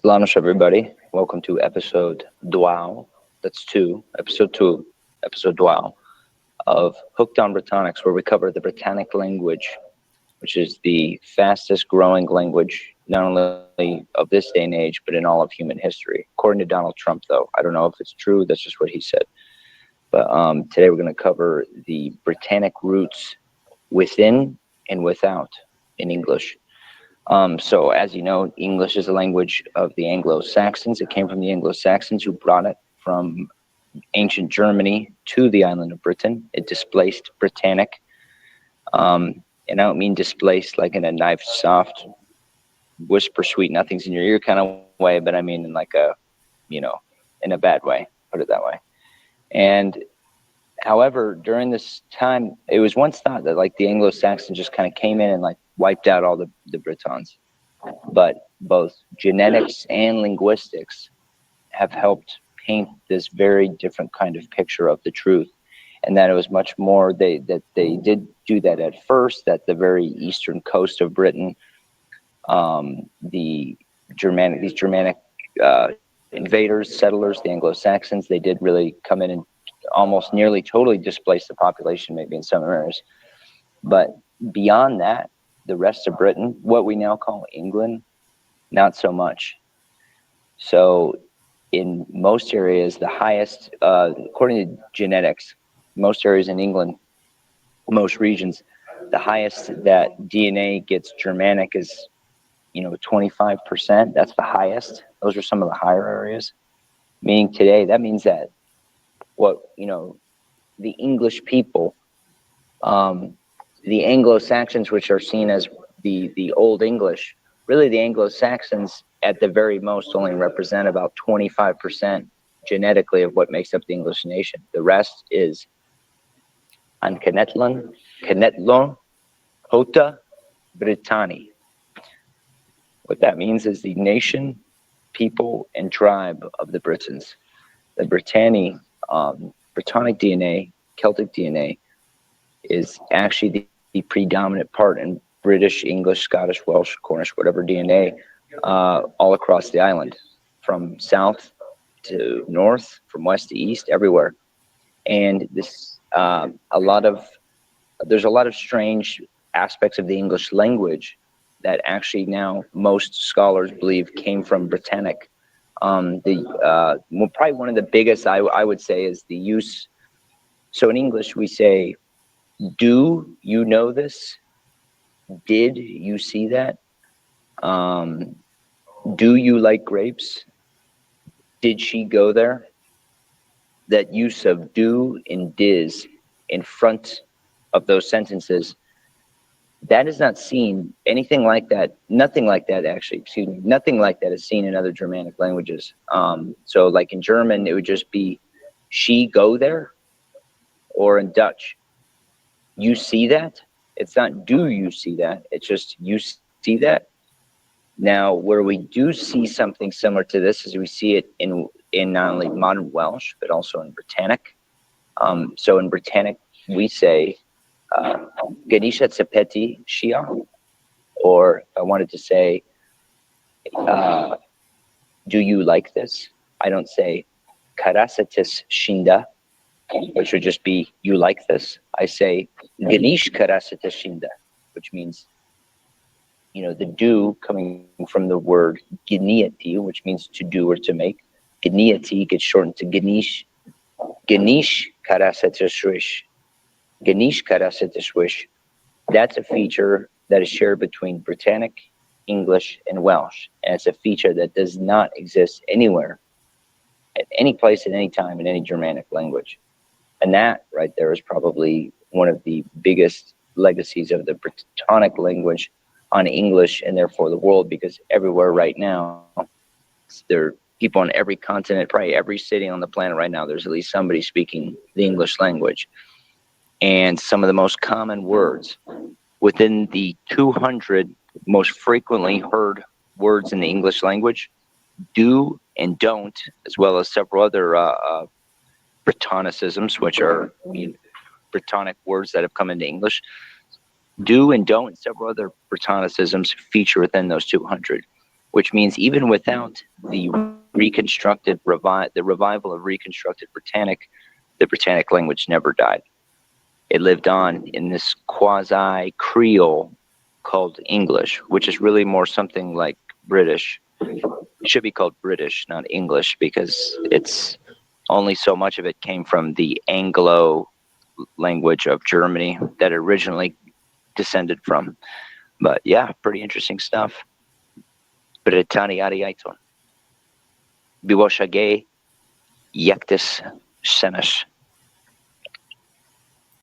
Salaam everybody. Welcome to episode Dual. That's episode two, episode Dual of Hooked on Britannics, where we cover the Britannic language, which is the fastest growing language, not only of this day and age, but in all of human history. According to Donald Trump, though. I don't know if it's true. That's just what he said. But today we're going to cover the Britannic roots within and without in English. So as you know, English is a language of the Anglo-Saxons. It came from the Anglo-Saxons who brought it from ancient Germany to the island of Britain. It displaced Britannic. And I don't mean displaced like in a knife soft, whisper sweet nothings in your ear kind of way, but I mean in like a, in a bad way, put it that way. And however, during this time, it was once thought that like the Anglo-Saxons just kind of came in and like wiped out all the Britons. But both genetics and linguistics have helped paint this very different kind of picture of the truth. And that it was much more, they did do that at first, that the very eastern coast of Britain, these Germanic invaders, settlers, the Anglo-Saxons, they did really come in and almost nearly totally displace the population, maybe in some areas. But beyond that, the rest of Britain, what we now call England, not so much. So in most areas, the highest, according to genetics, most areas in England, most regions, the highest that DNA gets Germanic is, 25%. That's the highest. Those are some of the higher areas. Meaning today, that means that the English people, the Anglo-Saxons, which are seen as the Old English, really the Anglo-Saxons at the very most only represent about 25% genetically of what makes up the English nation. The rest is An Canetlon, Hota, Britanni. What that means is the nation, people, and tribe of the Britons. The Britannic DNA, Celtic DNA, is actually the predominant part in British, English, Scottish, Welsh, Cornish, whatever DNA, all across the island, from south to north, from west to east, everywhere. And this, there's a lot of strange aspects of the English language that actually now most scholars believe came from Britannic. Probably one of the biggest I would say is the use. So in English we say, "Do you know this? Did you see that? Do you like grapes? Did she go there?" That use of do and dis in front of those sentences, that is not seen anything like that. Nothing like that, actually. Excuse me. Nothing like that is seen in other Germanic languages. So, like in German, it would just be "she go there," or in Dutch, "you see that." It's not "do you see that." It's just "you see that." Now, where we do see something similar to this is we see it in not only modern Welsh but also in Britannic. So in Britannic, we say Ganesha Tsepeti Shia, or if I wanted to say, "Do you like this?" I don't say Karasatis Shinda, which would just be "you like this." I say Ganesh Karasatis Shinda, which means, the do coming from the word Geniati, which means to do or to make. Geniati gets shortened to Ganesh. Ganesh Karasatis Ganesh Karasatis. That's a feature that is shared between Britannic, English, and Welsh. And it's a feature that does not exist anywhere, at any place, at any time, in any Germanic language. And that right there is probably one of the biggest legacies of the Britannic language on English and therefore the world, because everywhere right now, there are people on every continent, probably every city on the planet right now, there's at least somebody speaking the English language. And some of the most common words within the 200 most frequently heard words in the English language, do and don't, as well as several other Britannicisms, which are Britannic words that have come into English. Do and don't and several other Britannicisms feature within those 200. which means even without the the revival of reconstructed Britannic, the Britannic language never died. It lived on in this quasi-Creole called English, which is really more something like British. It should be called British, not English, because it's only so much of it came from the Anglo language of Germany that originally descended from. But yeah, pretty interesting stuff. Britannic Biwashage Yaktis Senesh.